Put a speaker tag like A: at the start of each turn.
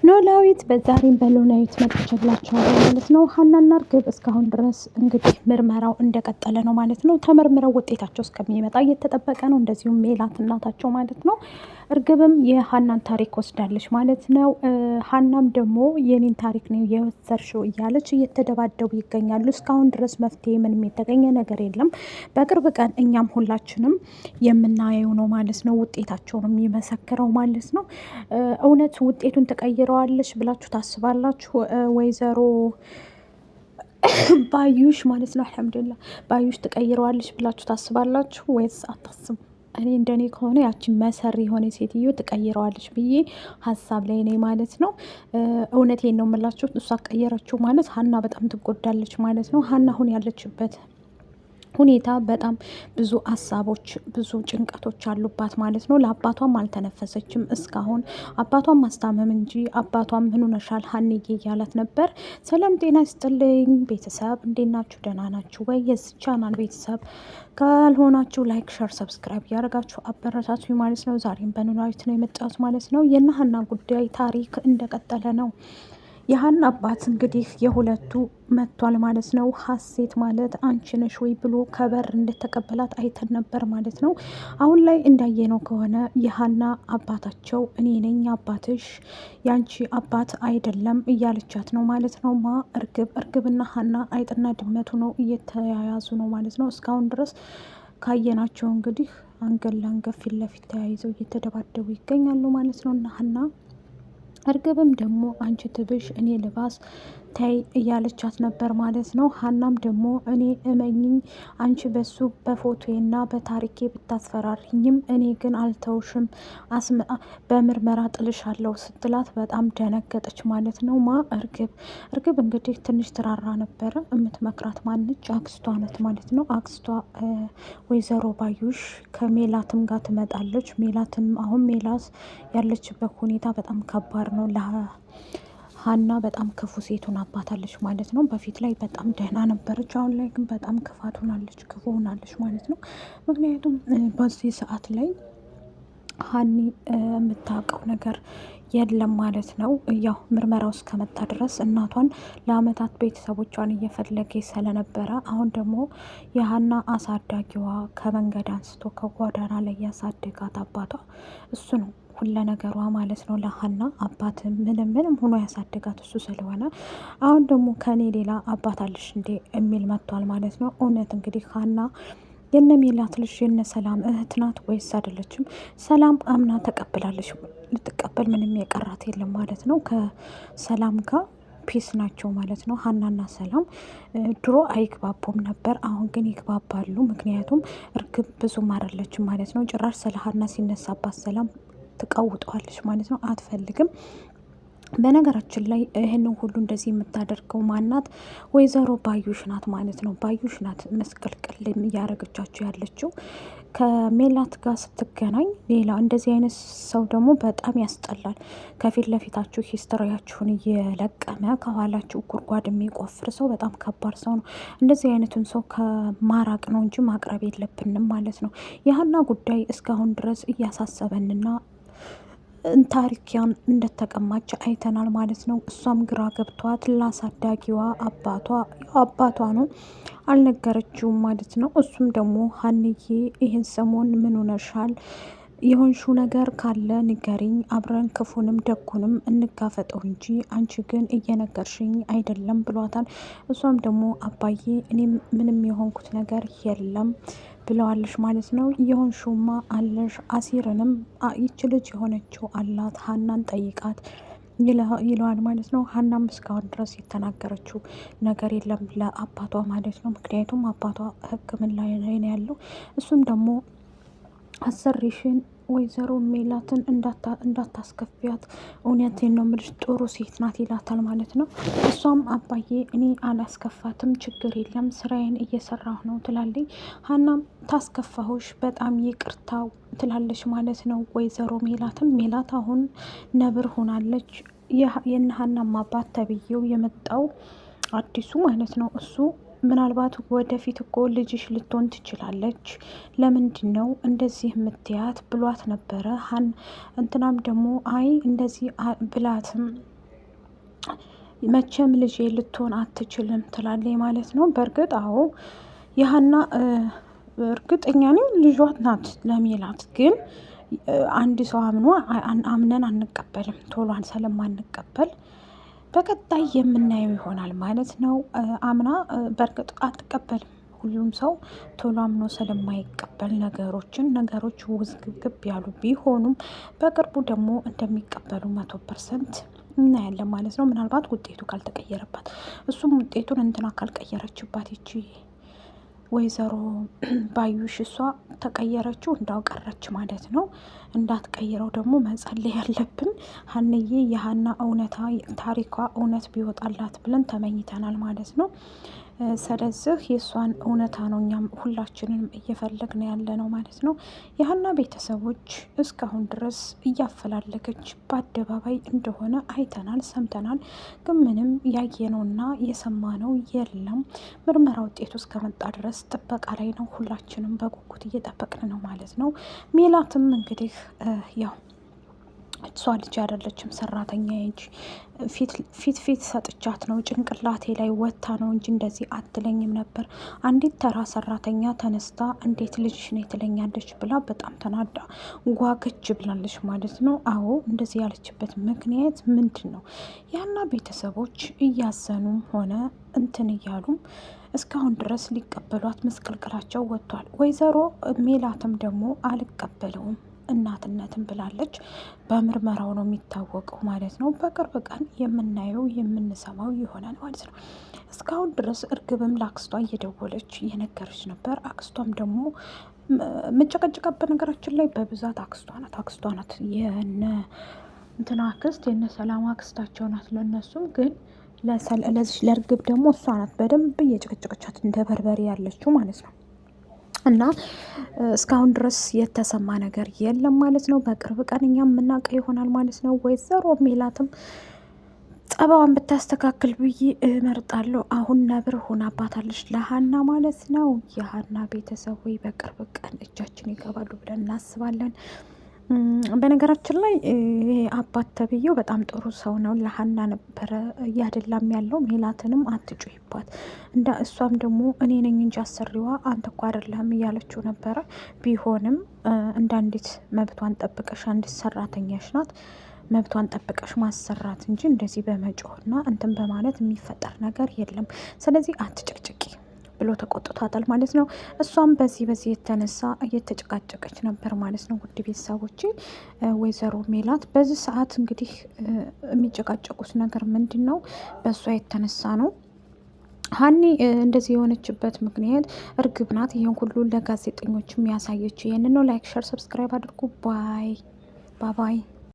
A: ኖላዊት በዛሬም በኖላዊት መጥቼላችኋለሁ ማለት ነው። ሀናና እርግብ እስካሁን ድረስ እንግዲህ ምርመራው እንደቀጠለ ነው ማለት ነው። ተመርምረው ውጤታቸው እስከሚመጣ እየተጠበቀ ነው። እንደዚሁም ሜላት እናታቸው ማለት ነው። እርግብም የሀናን ታሪክ ወስዳለች ማለት ነው። ሀናም ደግሞ የኔን ታሪክ ነው የወሰድሽው እያለች እየተደባደቡ ይገኛሉ። እስካሁን ድረስ መፍትሄ ምንም የተገኘ ነገር የለም። በቅርብ ቀን እኛም ሁላችንም የምናየው ነው ማለት ነው። ውጤታቸውን የሚመሰክረው ማለት ነው። እውነት ውጤቱን ተቀይረዋለች ብላችሁ ታስባላችሁ? ወይዘሮ ባዩሽ ማለት ነው። አልሐምዱሊላህ ባዩሽ ትቀይረዋለች ብላችሁ ታስባላችሁ ወይስ አታስቡ? እኔ እንደኔ ከሆነ ያችን መሰሪ የሆነ ሴትዮ ትቀይረዋለች ብዬ ሀሳብ ላይ ነኝ ማለት ነው። እውነቴን ነው የምላችሁ። እሷ ቀየረችው ማለት ሀና በጣም ትጎዳለች ማለት ነው። ሀና አሁን ያለችበት ሁኔታ በጣም ብዙ ሀሳቦች ብዙ ጭንቀቶች አሉባት ማለት ነው። ለአባቷም አልተነፈሰችም እስካሁን አባቷም ማስታመም እንጂ አባቷም ምን ሆነሻል ሀንዬ እያላት ነበር። ሰላም ጤና ይስጥልኝ ቤተሰብ እንዴት ናችሁ? ደህና ናችሁ ወይ? የዚህ ቻናል ቤተሰብ ካልሆናችሁ ላይክ፣ ሸር፣ ሰብስክራይብ እያደረጋችሁ አበረታችሁ ማለት ነው። ዛሬም በኖላዊት ነው የመጣሁት ማለት ነው። የእነ ሀና ጉዳይ ታሪክ እንደቀጠለ ነው። የሀና አባት እንግዲህ የሁለቱ መጥቷል ማለት ነው። ሀሴት ማለት አንቺ ነሽ ወይ ብሎ ከበር እንደተቀበላት አይተን ነበር ማለት ነው። አሁን ላይ እንዳየነው ከሆነ የሀና አባታቸው እኔ ነኝ አባትሽ፣ ያንቺ አባት አይደለም እያለቻት ነው ማለት ነው። እርግብና ሀና አይጥና ድመቱ ነው እየተያያዙ ነው ማለት ነው። እስካሁን ድረስ ካየናቸው እንግዲህ አንገት ለአንገት ፊት ለፊት ተያይዘው እየተደባደቡ ይገኛሉ ማለት ነው። እና ሀና እርግብም ደግሞ አንቺ ትብሽ እኔ ልባስ ተይ እያለቻት ነበር ማለት ነው። ሀናም ደግሞ እኔ እመኝኝ አንቺ በሱ በፎቶና በታሪኬ ብታስፈራሪኝም እኔ ግን አልተውሽም በምርመራ ጥልሻለሁ ስትላት በጣም ደነገጠች ማለት ነው። እርግብ እንግዲህ ትንሽ ትራራ ነበረ። የምትመክራት ማንች አክስቷ ናት ማለት ነው። አክስቷ ወይዘሮ ባዩሽ ከሜላትም ጋር ትመጣለች። ሜላትም አሁን ሜላት ያለችበት ሁኔታ በጣም ከባድ ነው። ሀና በጣም ክፉ ሴት ሆናባታለች ማለት ነው። በፊት ላይ በጣም ደህና ነበረች። አሁን ላይ ግን በጣም ክፋት ሆናለች፣ ክፉ ሆናለች ማለት ነው። ምክንያቱም በዚህ ሰዓት ላይ ሀኒ የምታውቀው ነገር የለም ማለት ነው። ያው ምርመራው እስከመጣ ድረስ እናቷን ለአመታት ቤተሰቦቿን እየፈለገ ስለነበረ አሁን ደግሞ የሀና አሳዳጊዋ ከመንገድ አንስቶ ከጓዳና ላይ ያሳደጋት አባቷ እሱ ነው ሁለ ነገሯ ማለት ነው። ለሀና አባት ምንም ሆኖ ያሳደጋት እሱ ስለሆነ አሁን ደግሞ ከኔ ሌላ አባት አለሽ እንዴ የሚል መጥቷል ማለት ነው። እውነት እንግዲህ ሀና የነ ሜላት ልጅ የነ ሰላም እህት ናት ወይስ አይደለችም? ሰላም አምና ተቀብላለች። ልትቀበል ምንም የቀራት የለም ማለት ነው። ከሰላም ጋር ፒስ ናቸው ማለት ነው። ሀናና ሰላም ድሮ አይግባቡም ነበር፣ አሁን ግን ይግባባሉ። ምክንያቱም እርግብ ብዙም አይደለችም ማለት ነው። ጭራሽ ስለ ሀና ሲነሳባት ሰላም ትቀውጠዋለች ማለት ነው። አትፈልግም። በነገራችን ላይ ይህንን ሁሉ እንደዚህ የምታደርገው ማናት? ወይዘሮ ባዩሽ ናት ማለት ነው። ባዩሽ ናት መስቀልቅል እያደረገቻቸው ያለችው ከሜላት ጋር ስትገናኝ። ሌላ እንደዚህ አይነት ሰው ደግሞ በጣም ያስጠላል። ከፊት ለፊታችሁ ሂስትሪያችሁን እየለቀመ ከኋላችሁ ጉድጓድ የሚቆፍር ሰው በጣም ከባድ ሰው ነው። እንደዚህ አይነቱን ሰው ከማራቅ ነው እንጂ ማቅረብ የለብንም ማለት ነው። የሀና ጉዳይ እስካሁን ድረስ እያሳሰበንና ታሪኪያን እንደተቀማች አይተናል ማለት ነው። እሷም ግራ ገብቷት ላሳዳጊዋ አባቷ ነው አልነገረችውም ማለት ነው። እሱም ደግሞ ሀንዬ ይህን ሰሞን ምን ሆነሻል? የሆንሽው ነገር ካለ ንገሪኝ፣ አብረን ክፉንም ደጉንም እንጋፈጠው እንጂ አንቺ ግን እየነገርሽኝ አይደለም ብሏታል። እሷም ደግሞ አባዬ እኔም ምንም የሆንኩት ነገር የለም ብለዋለሽ ማለት ነው። የሆንሽውማ አለሽ፣ አሲርንም ይች ልጅ የሆነችው አላት፣ ሀናን ጠይቃት ይለዋል ማለት ነው። ሀናም እስካሁን ድረስ የተናገረችው ነገር የለም ለአባቷ ማለት ነው። ምክንያቱም አባቷ ሕክምና ላይ ነው ያለው። እሱም ደግሞ አሰሪሽን ወይዘሮ ሜላትን እንዳታስከፊያት፣ እውነቴን ነው የምልሽ ጥሩ ሴት ናት ይላታል ማለት ነው። እሷም አባዬ እኔ አላስከፋትም፣ ችግር የለም ስራዬን እየሰራሁ ነው ትላለች። ሀናም ታስከፋሁሽ በጣም ይቅርታው ትላለች ማለት ነው። ወይዘሮ ሜላት አሁን ነብር ሆናለች። የእነ ሀናም አባት ተብዬው የመጣው አዲሱ ማለት ነው እሱ ምናልባት ወደፊት እኮ ልጅሽ ልትሆን ትችላለች፣ ለምንድን ነው እንደዚህ የምትያት ብሏት ነበረ። እንትናም ደግሞ አይ እንደዚህ ብላትም መቼም ልጄ ልትሆን አትችልም ትላለች ማለት ነው። በእርግጥ አዎ የሀና እርግጠኛ ነኝ ልጇ ናት ለሜላት። ግን አንድ ሰው አምነን አንቀበልም፣ ቶሎ ስለማንቀበል በቀጣይ የምናየው ይሆናል ማለት ነው። አምና በእርግጥ አትቀበልም። ሁሉም ሰው ቶሎ አምኖ ስለማይቀበል ነገሮች ውዝግብግብ ያሉ ቢሆኑም በቅርቡ ደግሞ እንደሚቀበሉ 100% እናያለን ማለት ነው። ምናልባት ውጤቱ ካልተቀየረባት፣ እሱም ውጤቱን እንትና ካልቀየረችባት ይቺ ወይዘሮ ባዩሽ እሷ ተቀየረችው እንዳው ቀረች ማለት ነው። እንዳትቀይረው ደግሞ መጸለይ ያለብን ሀንዬ የሀና እውነታ ታሪኳ እውነት ቢወጣላት ብለን ተመኝተናል ማለት ነው። ስለዚህ የእሷን እውነታ ነው እኛም ሁላችንም እየፈለግን ያለ ነው ማለት ነው። የሀና ቤተሰቦች እስካሁን ድረስ እያፈላለገች በአደባባይ እንደሆነ አይተናል፣ ሰምተናል። ግን ምንም ያየነውና የሰማነው የለም። ምርመራ ውጤቱ እስከመጣ ድረስ ጥበቃ ላይ ነው። ሁላችንም በጉጉት እየጠበቅን ነው ማለት ነው። ሜላትም እንግዲህ ያው እሷ ልጅ አይደለችም ሰራተኛ እንጂ ፊት ሰጥቻት ነው ጭንቅላቴ ላይ ወታ ነው እንጂ እንደዚህ አትለኝም ነበር። አንዲት ተራ ሰራተኛ ተነስታ እንዴት ልጅሽ ነው ትለኛለች ብላ በጣም ተናዳ ጓገች ብላለች ማለት ነው። አዎ እንደዚህ ያለችበት ምክንያት ምንድን ነው? ያና ቤተሰቦች እያዘኑም ሆነ እንትን እያሉም እስካሁን ድረስ ሊቀበሏት መስቀልቅላቸው ወጥቷል። ወይዘሮ ሜላትም ደግሞ አልቀበለውም እናትነትን ብላለች። በምርመራው ነው የሚታወቀው ማለት ነው። በቅርብ ቀን የምናየው የምንሰማው ይሆናል ማለት ነው። እስካሁን ድረስ እርግብም ለአክስቷ እየደወለች እየነገረች ነበር። አክስቷም ደግሞ መጨቀጨቃበት ነገራችን ላይ በብዛት አክስቷ ናት የነ እንትና አክስት የነ ሰላም አክስታቸው ናት። ለእነሱም ግን ለዚህ ለእርግብ ደግሞ እሷ ናት በደንብ እየጨቀጨቀቻት እንደ በርበሬ ያለችው ማለት ነው። እና እስካሁን ድረስ የተሰማ ነገር የለም ማለት ነው። በቅርብ ቀን እኛም የምናውቀው ይሆናል ማለት ነው። ወይዘሮ ሜላትም ጸባዋን ብታስተካክል ብዬ እመርጣለሁ። አሁን ነብር ሆናባታለች ለሀና ማለት ነው። የሀና ቤተሰብ ወይ በቅርብ ቀን እጃችን ይገባሉ ብለን እናስባለን። በነገራችን ላይ ይሄ አባት ተብዬው በጣም ጥሩ ሰው ነው። ለሀና ነበረ እያደላም ያለው ሜላትንም አትጩይባት እንደ እሷም ደግሞ እኔ ነኝ እንጂ አሰሪዋ አንተ እኮ አይደለህም እያለችው ነበረ። ቢሆንም እንደ አንዲት መብቷን ጠብቀሽ አንዲት ሰራተኛሽ ናት መብቷን ጠብቀሽ ማሰራት እንጂ እንደዚህ በመጮህና እንትን በማለት የሚፈጠር ነገር የለም። ስለዚህ አትጨቅጭቂ ብሎ ተቆጥቷታል ማለት ነው። እሷም በዚህ የተነሳ እየተጨቃጨቀች ነበር ማለት ነው። ውድ ቤተሰቦቼ ወይዘሮ ሜላት በዚህ ሰዓት እንግዲህ የሚጨቃጨቁት ነገር ምንድን ነው? በእሷ የተነሳ ነው። ሀኒ እንደዚህ የሆነችበት ምክንያት እርግብ ናት። ይህን ሁሉ ለጋዜጠኞች የሚያሳየችው ይህን ነው። ላይክ፣ ሸር፣ ሰብስክራይብ አድርጉ። ባይ ባይ